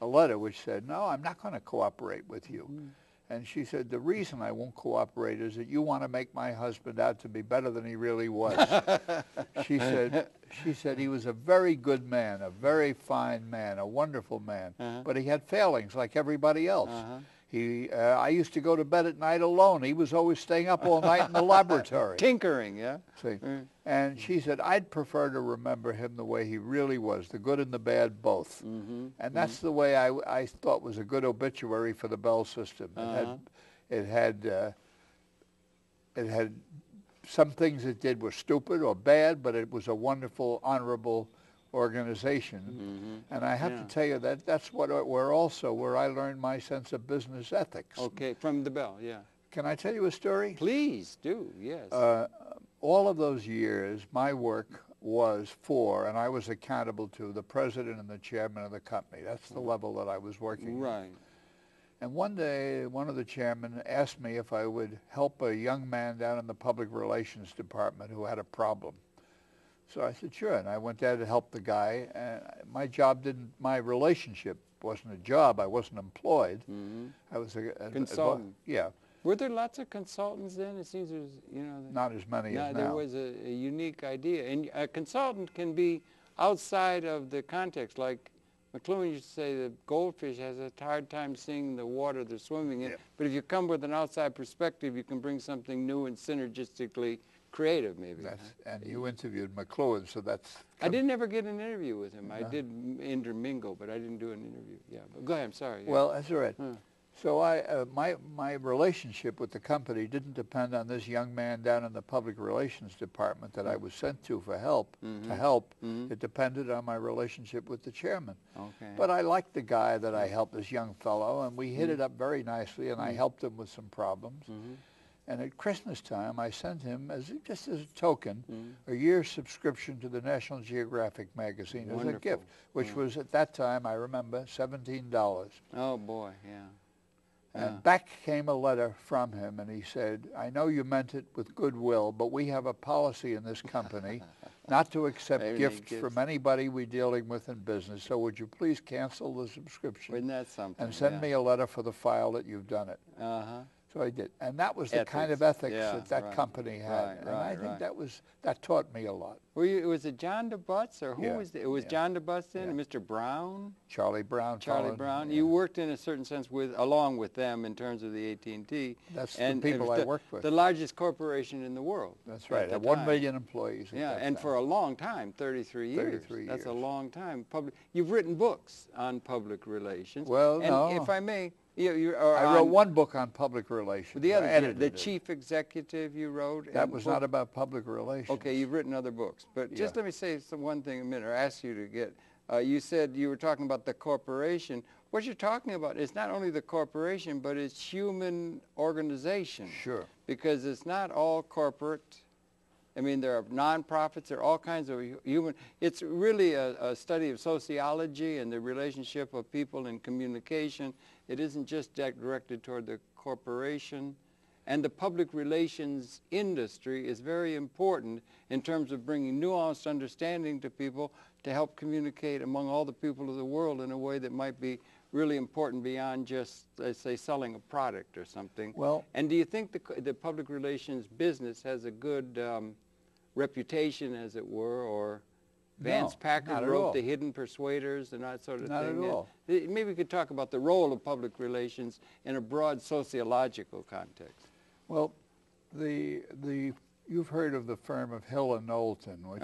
a letter which said, no, I'm not going to cooperate with you. And she said, the reason I won't cooperate is that you want to make my husband out to be better than he really was. She said he was a very good man, a very fine man, a wonderful man, but he had failings like everybody else. I used to go to bed at night alone. He was always staying up all night in the laboratory. Tinkering, yeah? See? And she said, I'd prefer to remember him the way he really was, the good and the bad both. And that's the way I thought was a good obituary for the Bell system. It had some things it did were stupid or bad, but it was a wonderful, honorable organization. And I have to tell you that that's where I learned my sense of business ethics. Okay, from the Bell, yeah. Can I tell you a story? Please do, yes. All of those years, my work was for, and I was accountable to, the president and the chairman of the company. That's the level that I was working at. Right. And one day, one of the chairmen asked me if I would help a young man down in the public relations department who had a problem. So I said, sure, and I went there to help the guy. And my relationship wasn't a job. I wasn't employed. I was a consultant. Yeah. Were there lots of consultants then? It seems there's, not as many as now. There was a unique idea. And a consultant can be outside of the context. Like McLuhan used to say the goldfish has a hard time seeing the water they're swimming in. But if you come with an outside perspective, you can bring something new and synergistically creative, maybe. And you interviewed McLuhan, so that's... I didn't ever get an interview with him. I did intermingle, but I didn't do an interview. Yeah, but go ahead, I'm sorry. Yeah. Well, that's all right. So my relationship with the company didn't depend on this young man down in the public relations department that I was sent to for help. It depended on my relationship with the chairman. Okay. But I liked the guy that I helped, this young fellow, and we hit it up very nicely, and I helped him with some problems. And at Christmas time, I sent him, just as a token, a year's subscription to the National Geographic magazine as a gift, which was, at that time, I remember, $17. Oh, boy, yeah. And back came a letter from him, and he said, I know you meant it with goodwill, but we have a policy in this company not to accept gifts from anybody we're dealing with in business, so would you please cancel the subscription? Isn't that something? And send me a letter for the file that you've done it. So I did. And that was the kind of ethics that company had. And I think that taught me a lot. Was it John DeButz, or who was it? It was John DeButz then, and Mr. Brown? Charlie Brown. Charlie Brown. You worked in a certain sense along with them in terms of the AT&T. That's the people I worked with. The largest corporation in the world. That's right. 1 million employees. And for a long time, 33 years. 33 years. That's a long time. You've written books on public relations. Well, and if I may, I wrote one book on public relations. The other, the chief executive you wrote. That was not about public relations. Okay, you've written other books, but just let me say one thing a minute, or ask you to get. You said you were talking about the corporation. What you're talking about is not only the corporation, but it's human organization. Sure. Because it's not all corporate. I mean, there are nonprofits, there are all kinds of human. It's really a study of sociology and the relationship of people in communication. It isn't just directed toward the corporation. And the public relations industry is very important in terms of bringing nuanced understanding to people to help communicate among all the people of the world in a way that might be really important beyond just, let's say, selling a product or something. Well, and do you think the public relations business has a good reputation, as it were, or Vance Packard wrote The Hidden Persuaders and that sort of thing? Not at all. Maybe we could talk about the role of public relations in a broad sociological context. Well, you've heard of the firm of Hill and Knowlton, which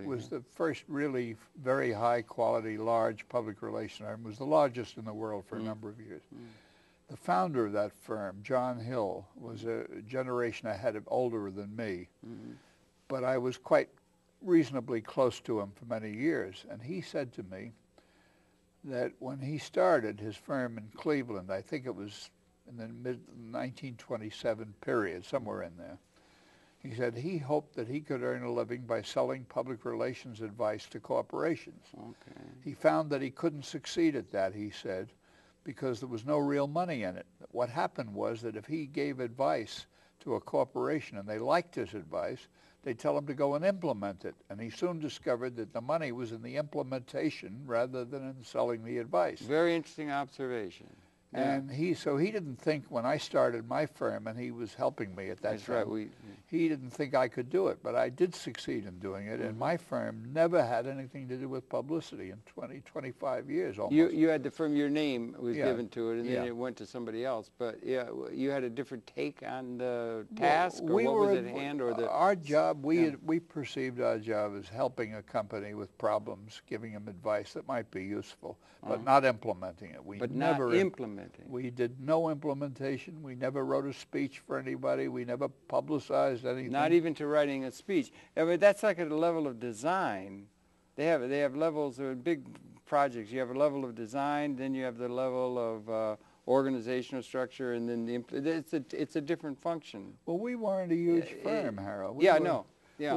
was the first really very high quality, large public relations firm. It was the largest in the world for a number of years. The founder of that firm, John Hill, was a generation older than me, but I was quite reasonably close to him for many years. And he said to me that when he started his firm in Cleveland, I think it was in the mid-1927 period, somewhere in there, he said he hoped that he could earn a living by selling public relations advice to corporations. Okay. He found that he couldn't succeed at that, he said, because there was no real money in it. What happened was that if he gave advice to a corporation and they liked his advice, they'd tell him to go and implement it. And he soon discovered that the money was in the implementation rather than in selling the advice. Very interesting observation. And he didn't think when I started my firm, and he was helping me at that That's time. right. He didn't think I could do it, but I did succeed in doing it. And my firm never had anything to do with publicity in 25 years almost. You had the firm, your name was Yeah. given to it, and then it went to somebody else. But yeah, you had a different take on the task, or what was at hand, or the our job. We perceived our job as helping a company with problems, giving them advice that might be useful, but not implementing it. We never implementing. We did no implementation. We never wrote a speech for anybody. We never publicized anything. Not even to writing a speech. I mean, that's like at a level of design. They have levels of big projects. You have a level of design, then you have the level of organizational structure, and then it's a different function. Well, we weren't a huge firm, Harold. We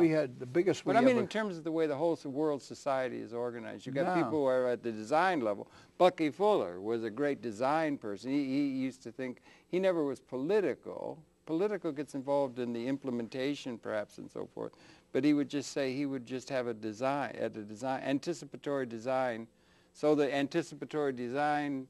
had the biggest. But I mean, in terms of the way the whole world society is organized, you've got people who are at the design level. Bucky Fuller was a great design person. He used to think, he never was political. Political gets involved in the implementation, perhaps, and so forth. But he would just say he would just have anticipatory design. So the anticipatory design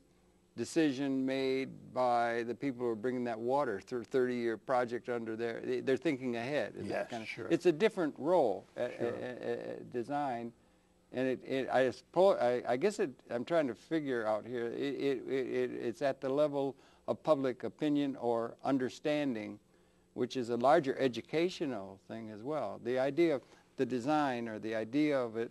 decision made by the people who are bringing that water through 30-year project under there, they're thinking ahead. Yes, sure. It's a different role, design. And I guess I'm trying to figure out here, it's at the level of public opinion or understanding, which is a larger educational thing as well. The idea of the design, or the idea of it,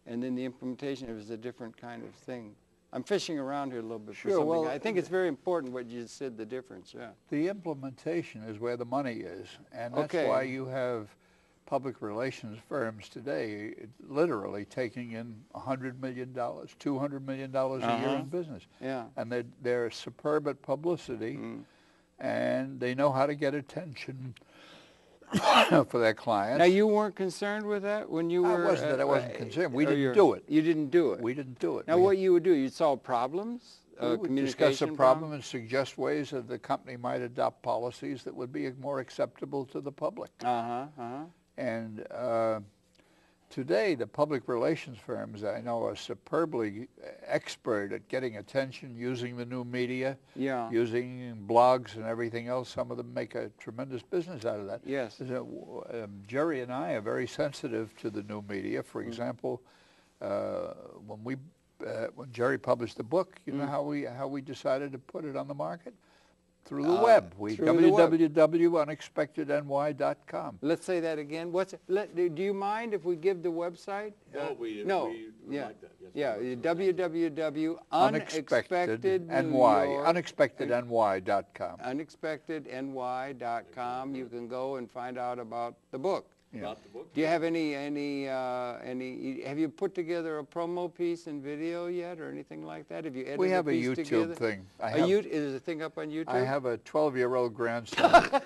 and then the implementation is a different kind of thing. I'm fishing around here a little bit for something. Well, I think it's very important what you said, the difference, yeah. The implementation is where the money is, and that's why you have public relations firms today literally taking in $100 million, $200 million a year in business. Yeah. And they're superb at publicity, and they know how to get attention for their clients. Now, you weren't concerned with that when you were... I wasn't concerned. We didn't do it. You didn't do it? We didn't do it. Now, what you would do, you'd solve problems? We would discuss a problem and suggest ways that the company might adopt policies that would be more acceptable to the public. And today, the public relations firms, I know, are superbly expert at getting attention, using the new media, using blogs and everything else. Some of them make a tremendous business out of that. Yes. Jerry and I are very sensitive to the new media. For example, when Jerry published the book, you know how we decided to put it on the market? Through the web. www.unexpectedny.com. Let's say that again. Do you mind if we give the website? No, we like that. Yes, www.unexpectedny.com. Unexpectedny.com. You can go and find out about the book. About the book. Do you have any, have you put together a promo piece in video yet, or anything like that? Have you edited We have a piece YouTube together? thing. Is a thing up on YouTube? I have a 12-year-old grandson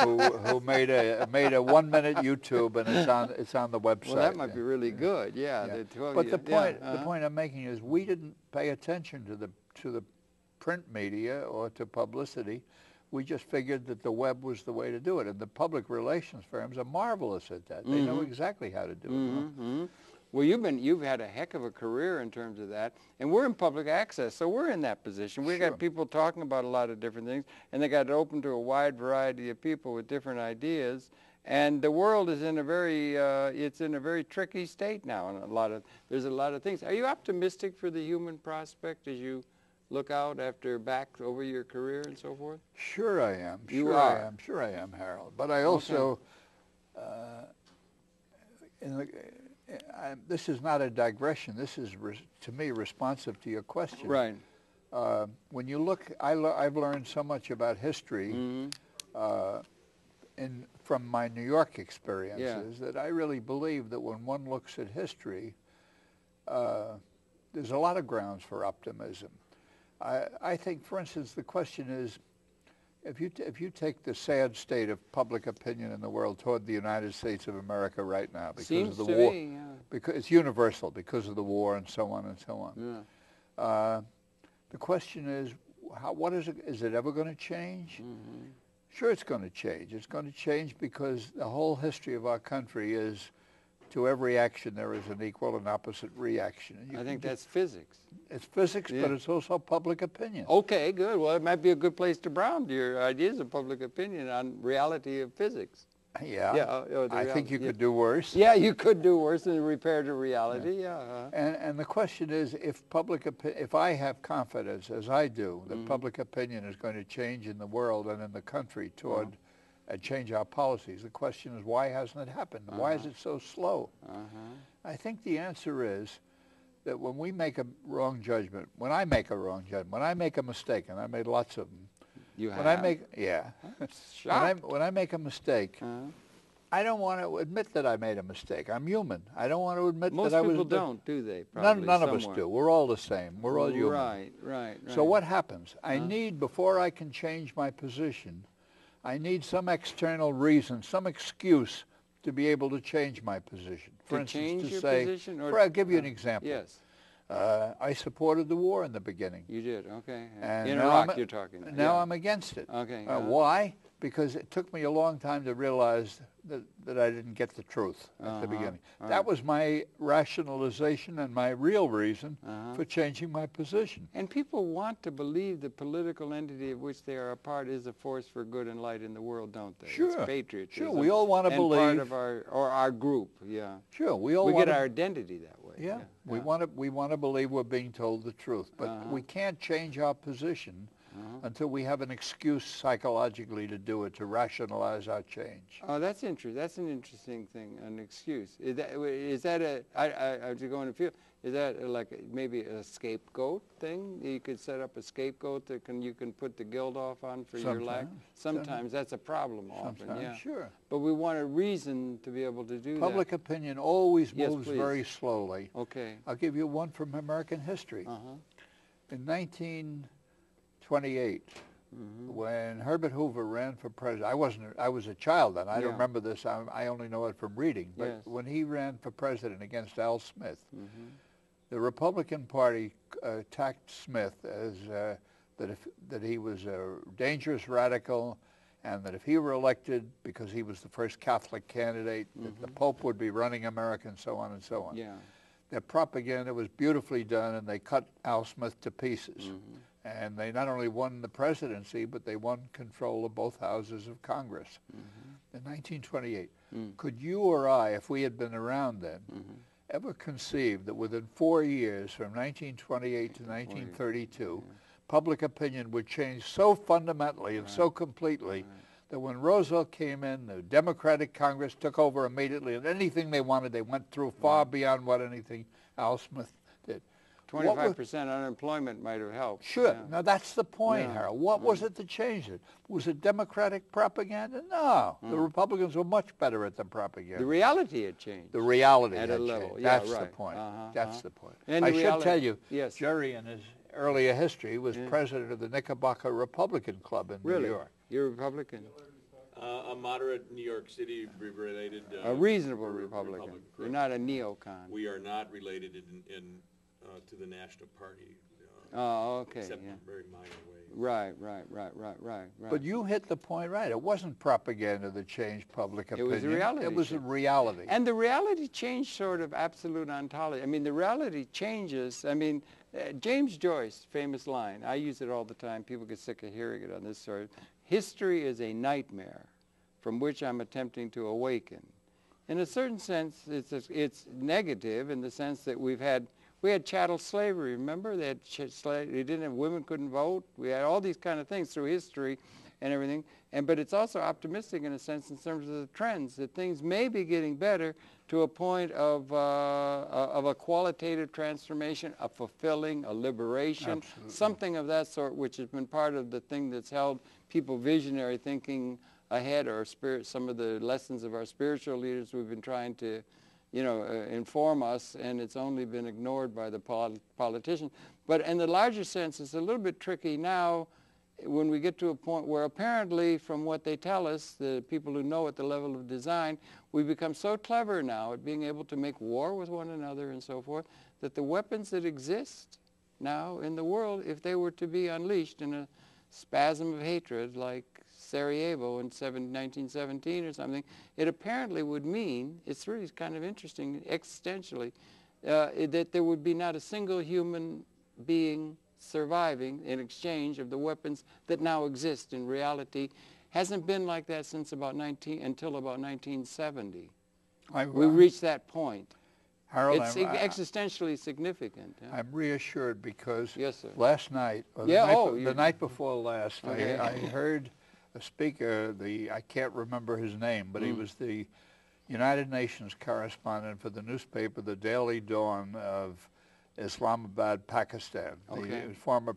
who made a 1-minute YouTube, and it's on the website. Well, that might be really good. Yeah. But the point I'm making is we didn't pay attention to the print media or to publicity. We just figured that the web was the way to do it, and the public relations firms are marvelous at that. They know exactly how to do it. Well, you've had a heck of a career in terms of that, and we're in public access, so we're in that position. We've got people talking about a lot of different things, and they got it open to a wide variety of people with different ideas. And the world is in a very tricky state now, and there's a lot of things. Are you optimistic for the human prospect as you look out back over your career and so forth? Sure I am. Sure I am, Harold. But I also, this is not a digression. This is, to me, responsive to your question. Right. When you look, I've learned so much about history from my New York experiences that I really believe that when one looks at history, there's a lot of grounds for optimism. I think, for instance, the question is, if you take the sad state of public opinion in the world toward the United States of America right now, because of the war, because it's universal, because of the war and so on and so on. The question is, what is it? Is it ever going to change? Sure, it's going to change. It's going to change because the whole history of our country is to every action there is an equal and opposite reaction. And I think that's physics. It's physics, Yeah. but it's also public opinion. Okay, good. Well, it might be a good place to ground your ideas of public opinion on reality of physics. Yeah. Yeah, I think you could do worse. Yeah, you could do worse than repair to reality. Yeah. And the question is, if I have confidence, as I do, that public opinion is going to change in the world and in the country toward change our policies, the question is, why hasn't it happened? Why is it so slow? I think the answer is that when we make a wrong judgment, when I make a wrong judgment, when I make a mistake, and I made lots of them, You have? when I make, yeah, Shocked. when I make a mistake, I don't want to admit that I made a mistake. I'm human. I don't want to admit Most that I was... people don't, do they? None Probably, of us do. We're all the same. We're all human. Right. So what happens? I need, before I can change my position, I need some external reason, some excuse to be able to change my position. For instance, change to your say, position? I'll give you an example. Yes. I supported the war in the beginning. You did, okay. And In now Iraq, you're talking. Now yeah. I'm against it. Okay. Why? Because it took me a long time to realize that I didn't get the truth at the beginning. That was my rationalization and my real reason for changing my position. And people want to believe the political entity of which they are a part is a force for good and light in the world, don't they? Sure. It's patriotism. Sure, we all want to and believe. part of our group, yeah. Sure, we all We want get to, our identity that way. Yeah, we want to believe we're being told the truth, but we can't change our position until we have an excuse psychologically to do it, to rationalize our change. Oh, that's interesting. That's an interesting thing, an excuse. Is that I was going to feel, is that like maybe a scapegoat thing? You could set up a scapegoat that you can put the guilt off on for your lack? Sometimes that's a problem often, yeah. Sure. But we want a reason to be able to do Public opinion always Yes, moves please. very slowly. that. Okay. I'll give you one from American history. In 1928, when Herbert Hoover ran for president, I was a child then. I don't remember this. I only know it from reading. But Yes. when he ran for president against Al Smith, the Republican Party attacked Smith as that he was a dangerous radical, and that if he were elected, because he was the first Catholic candidate, that the Pope would be running America, and so on and so on. Yeah. Their propaganda was beautifully done, and they cut Al Smith to pieces. And they not only won the presidency, but they won control of both houses of Congress in 1928. Could you or I, if we had been around then, ever conceive that within 4 years, from 1928 to 1932, public opinion would change so fundamentally and so completely that when Roosevelt came in, the Democratic Congress took over immediately, and anything they wanted, they went through far beyond what anything Al Smith did. 25% unemployment might have helped. Sure. Yeah. Now, that's the point, Yeah. Harold. What was it that changed it? Was it Democratic propaganda? No. The Republicans were much better at the propaganda. The reality had changed. The reality At had a level. changed. Yeah, That's the right. point. Uh-huh, That's the point. And I the should reality- tell you, Yes. Jerry, in his earlier history, was president of the Knickerbocker Republican Club in Really? New York. You're a Republican? A moderate New York City related. A reasonable Republican. You're not a neocon. We are not related to the National Party. Oh, okay. Except Yeah. in very minor ways. Right. But you hit the point right. It wasn't propaganda that changed public opinion. was a reality It was a change. reality. And the reality change sort of absolute ontology. I mean, the reality changes. I mean, James Joyce, famous line. I use it all the time. People get sick of hearing it on this sort. History is a nightmare from which I'm attempting to awaken. In a certain sense, it's negative in the sense that we had chattel slavery. Remember, they had women couldn't vote. We had all these kind of things through history and everything. But it's also optimistic in a sense in terms of the trends that things may be getting better to a point of a qualitative transformation, a fulfilling, a liberation, something of that sort, which has been part of the thing that's held people visionary thinking ahead, or some of the lessons of our spiritual leaders we've been trying to inform us, and it's only been ignored by the politicians. But in the larger sense, it's a little bit tricky now when we get to a point where apparently, from what they tell us, the people who know at the level of design, we've become so clever now at being able to make war with one another and so forth, that the weapons that exist now in the world, if they were to be unleashed in a spasm of hatred, like Sarajevo in 1917 or something, it apparently would mean, it's really kind of interesting existentially, that there would be not a single human being surviving in exchange of the weapons that now exist in reality. Hasn't been like that since until about 1970. We reached that point. Harold, It's existentially significant. Yeah. I'm reassured because Yes, sir. last night, or the night before last, Okay. I heard a speaker, I can't remember his name, but he was the United Nations correspondent for the newspaper, the Daily Dawn of Islamabad, Pakistan. Okay. The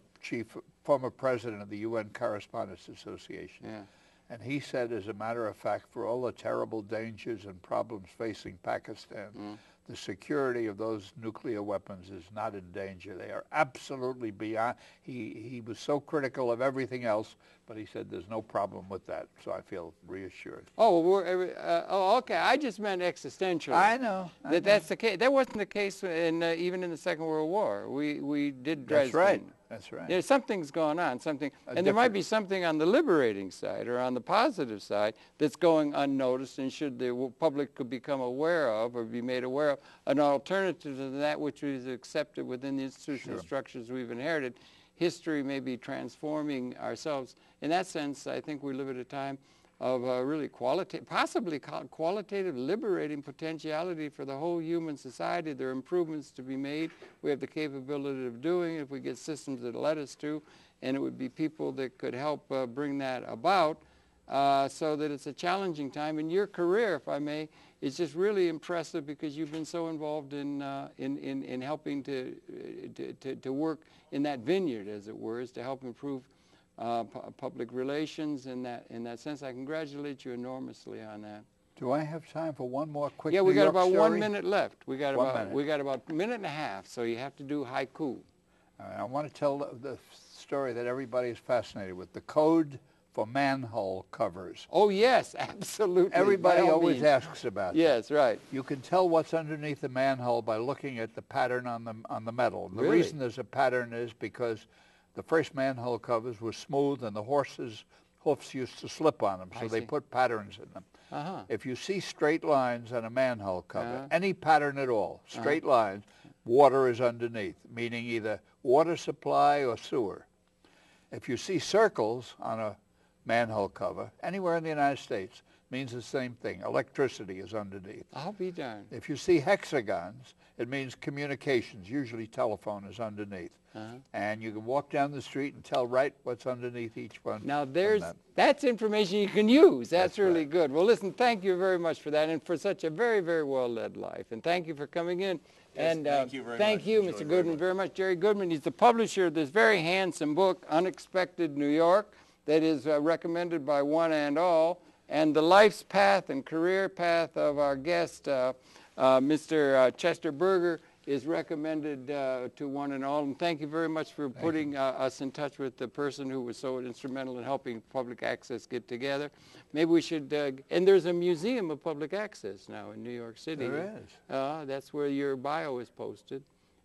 former president of the UN Correspondents Association. Yeah. And he said, as a matter of fact, for all the terrible dangers and problems facing Pakistan, the security of those nuclear weapons is not in danger. They are absolutely beyond. He was so critical of everything else, but he said there's no problem with that. So I feel reassured. Oh, okay. I just meant existentially. I know. That's the case. That wasn't the case even in the Second World War. We did Dresden. That's right. That's right. Yeah, something's going on, and there might be something on the liberating side or on the positive side that's going unnoticed, and should the public could become aware of or be made aware of an alternative to that which is accepted within the institutional structures we've inherited, history may be transforming ourselves. In that sense, I think we live at a time of really possibly qualitative liberating potentiality for the whole human society. There are improvements to be made. We have the capability of doing it if we get systems that let us to, and it would be people that could help bring that about, so that it's a challenging time. And your career, if I may, is just really impressive because you've been so involved in helping to work in that vineyard, as it were, is to help improve public relations in that sense. I congratulate you enormously on that. Do I have time for one more quick Yeah, we New got York about story? 1 minute left. We got about a minute and a half, so you have to do haiku. I want to tell the story that everybody is fascinated with, the code for manhole covers. Oh, yes, absolutely. Everybody By all always means. asks about that. Yes, right. You can tell what's underneath the manhole by looking at the pattern on the metal. The Really? reason there's a pattern is because the first manhole covers were smooth and the horses' hoofs used to slip on them, so they put patterns in them. Uh-huh. If you see straight lines on a manhole cover, any pattern at all, straight lines, water is underneath, meaning either water supply or sewer. If you see circles on a manhole cover, anywhere in the United States, means the same thing. Electricity is underneath. I'll be darned. If you see hexagons, it means communications, usually telephone is underneath. And you can walk down the street and tell right what's underneath each one. Now that's information you can use. That's really right. good. Well, listen, thank you very much for that and for such a very, very well-led life. And thank you for coming in. Yes, and thank you very much. thank you, Enjoyed Mr. very Goodwin, much. very much. Jerry Goodwin, he's the publisher of this very handsome book, Unexpected New York, that is recommended by one and all. And the life's path and career path of our guest, Mr. Chester Berger, is recommended to one and all. And thank you very much for putting us in touch with the person who was so instrumental in helping public access get together. Maybe we should, and there's a museum of public access now in New York City. There is. That's where your bio is posted.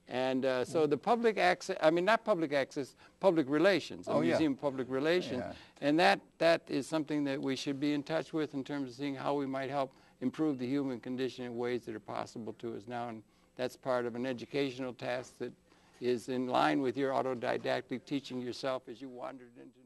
And so the public access, not public access, public relations, a museum of public relations. Yeah. And that is something that we should be in touch with in terms of seeing how we might help improve the human condition in ways that are possible to us now. And that's part of an educational task that is in line with your autodidactic teaching yourself as you wandered into